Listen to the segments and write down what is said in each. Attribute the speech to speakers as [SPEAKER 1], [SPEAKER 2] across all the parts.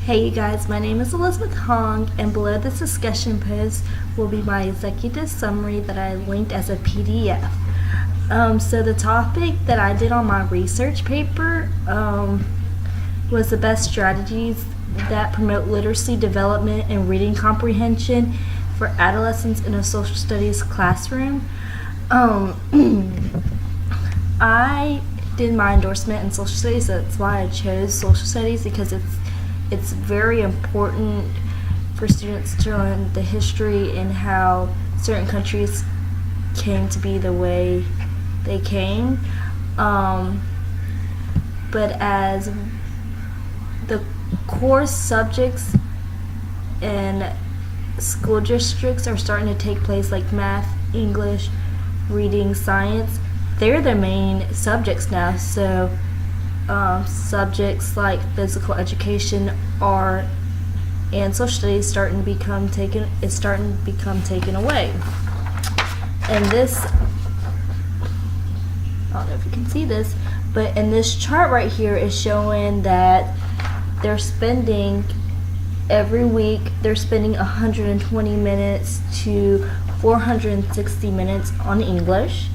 [SPEAKER 1] Hey you guys, my name is Elizabeth Hong, and below this discussion post will be my executive summary that I linked as a PDF. So the topic that I did on my research paper was the best strategies that promote literacy development and reading comprehension for adolescents in a social studies classroom. I did my endorsement in social studies. That's why I chose social studies, because it's very important for students to learn the history and how certain countries came to be the way they came. But as the core subjects in school districts are starting to take place, like math, English, reading, science, they're the main subjects now. So subjects like physical education, art, and social studies is starting to become taken away. And this, I don't know if you can see this, but in this chart right here is showing that they're spending every week 120 minutes to 460 minutes on English,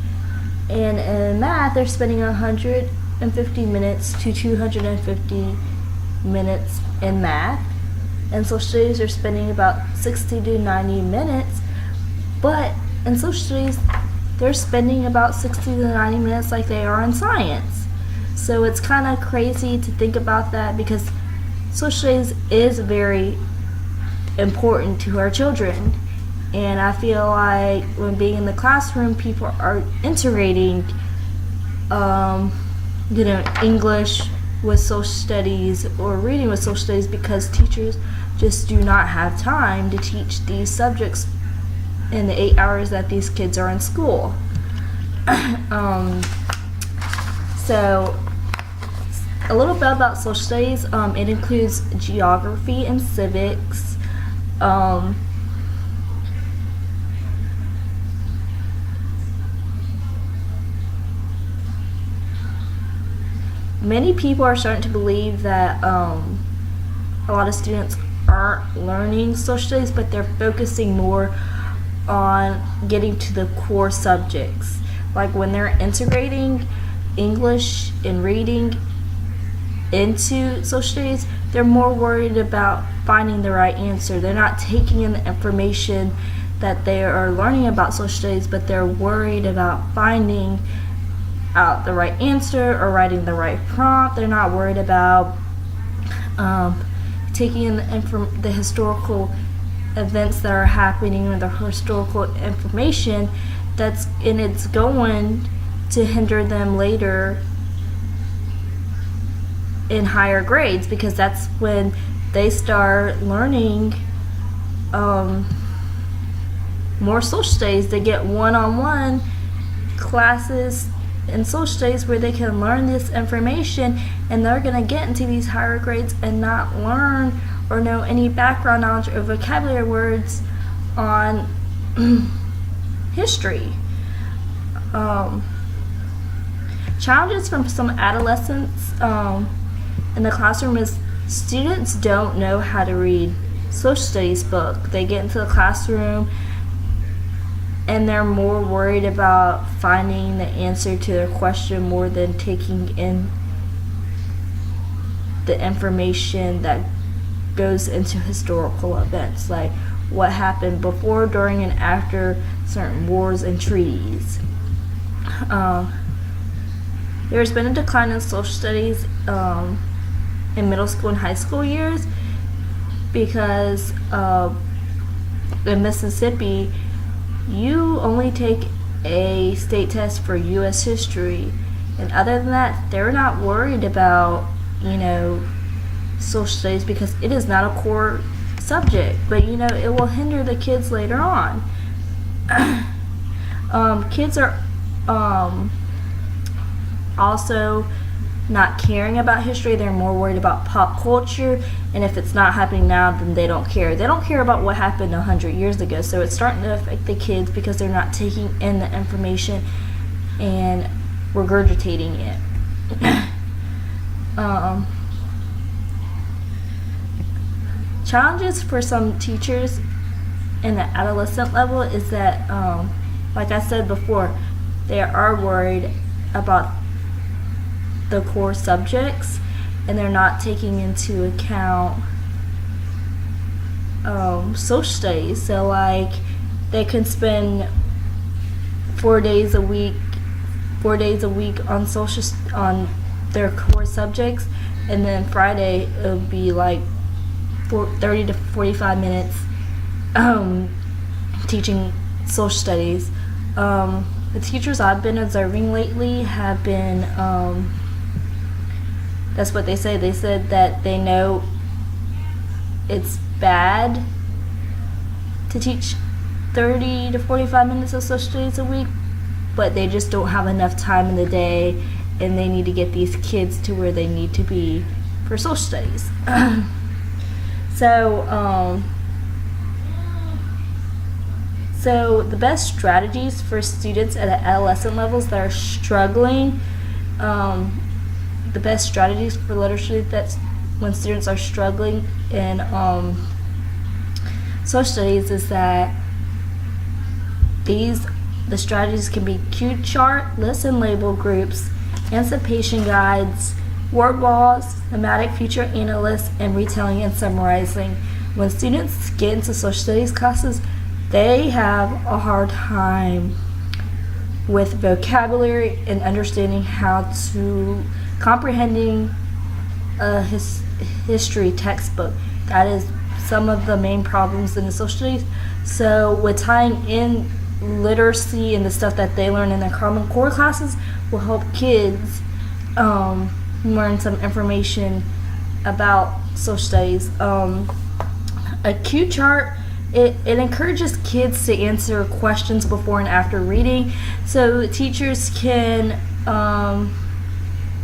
[SPEAKER 1] and in math they're spending 150 minutes to 250 minutes in math, and social studies are spending about 60 to 90 minutes, but in social studies they're spending about 60 to 90 minutes like they are in science. So it's kind of crazy to think about that, because social studies is very important to our children, and I feel like when being in the classroom, people are integrating English with social studies or reading with social studies, because teachers just do not have time to teach these subjects in the 8 hours that these kids are in school. So a little bit about social studies. It includes geography and civics. Many people are starting to believe that a lot of students aren't learning social studies, but they're focusing more on getting to the core subjects. Like when they're integrating English and reading into social studies, they're more worried about finding the right answer. They're not taking in the information that they are learning about social studies, but they're worried about finding out the right answer or writing the right prompt. They're not worried about taking in the historical events that are happening, or the historical information it's going to hinder them later in higher grades, because that's when they start learning more social studies. They get one-on-one classes in social studies where they can learn this information, and they're going to get into these higher grades and not learn or know any background knowledge or vocabulary words on history. Challenges from some adolescents in the classroom is students don't know how to read social studies book. They get into the classroom and they're more worried about finding the answer to their question more than taking in the information that goes into historical events, like what happened before, during, and after certain wars and treaties. There's been a decline in social studies in middle school and high school years, because in Mississippi, you only take a state test for U.S. history, and other than that, they're not worried about, social studies, because it is not a core subject, but it will hinder the kids later on. Kids are also not caring about history. They're more worried about pop culture, and if it's not happening now, then they don't care. They don't care about what happened 100 years ago, so it's starting to affect the kids because they're not taking in the information and regurgitating it. challenges for some teachers in the adolescent level is that, like I said before, they are worried about the core subjects, and they're not taking into account social studies. So like they can spend 4 days a week on on their core subjects, and then Friday it'll be like 30 to 45 minutes teaching social studies. The teachers I've been observing lately have been, that's what they say. They said that they know it's bad to teach 30 to 45 minutes of social studies a week, but they just don't have enough time in the day, and they need to get these kids to where they need to be for social studies. So the best strategies for students at adolescent levels that are struggling, the best strategies for literacy that's when students are struggling in social studies is that the strategies can be cue chart, list and label groups, anticipation guides, word walls, thematic future analysis, and retelling and summarizing. When students get into social studies classes, they have a hard time with vocabulary and understanding how to comprehending a history textbook. That is some of the main problems in the social studies. So with tying in literacy and the stuff that they learn in their Common Core classes will help kids learn some information about social studies. A cue chart, it encourages kids to answer questions before and after reading, so teachers can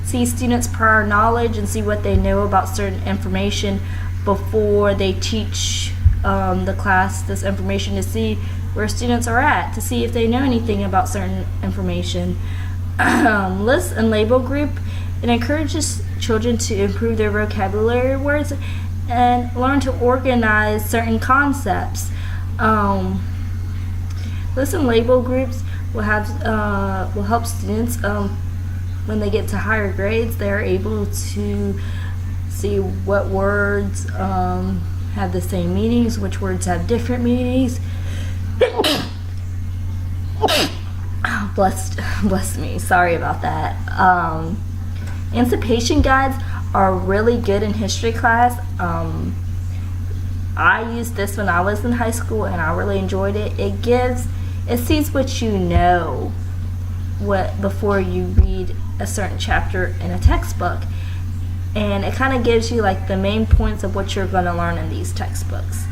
[SPEAKER 1] see students' prior knowledge and see what they know about certain information before they teach the class this information, to see where students are at, to see if they know anything about certain information. List and label group, it encourages children to improve their vocabulary words and learn to organize certain concepts. List and label groups will help students when they get to higher grades. They're able to see what words have the same meanings, which words have different meanings. Bless me, sorry about that. Anticipation guides are really good in history class. I used this when I was in high school and I really enjoyed it. It sees what you know before you read a certain chapter in a textbook, and it kind of gives you like the main points of what you're going to learn in these textbooks.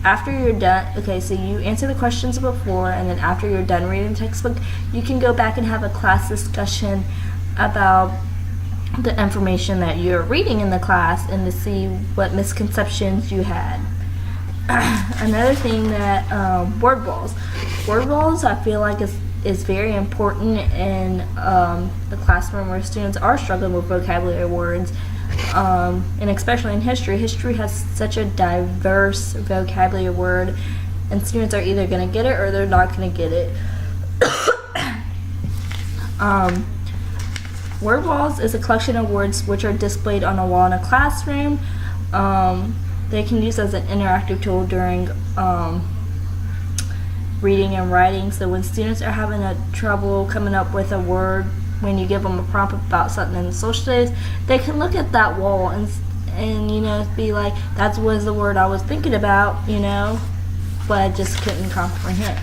[SPEAKER 1] After you're done, so you answer the questions before, and then after you're done reading the textbook, you can go back and have a class discussion about the information that you're reading in the class and to see what misconceptions you had. Another thing that word walls I feel like is very important in the classroom where students are struggling with vocabulary words, and especially in history. History has such a diverse vocabulary word, and students are either going to get it or they're not going to get it. Word walls is a collection of words which are displayed on a wall in a classroom. They can use as an interactive tool during reading and writing. So when students are having trouble coming up with a word, when you give them a prompt about something in the social studies, they can look at that wall and be like, that was the word I was thinking about, but I just couldn't comprehend.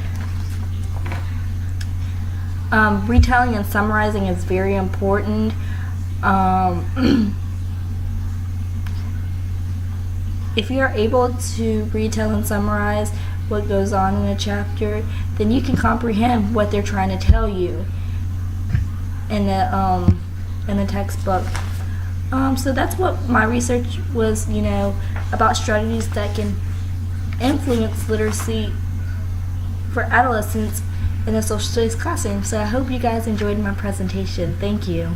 [SPEAKER 1] Retelling and summarizing is very important. If you're able to retell and summarize what goes on in a chapter, then you can comprehend what they're trying to tell you in the textbook. So that's what my research was, about strategies that can influence literacy for adolescents in a social studies classroom. So I hope you guys enjoyed my presentation. Thank you.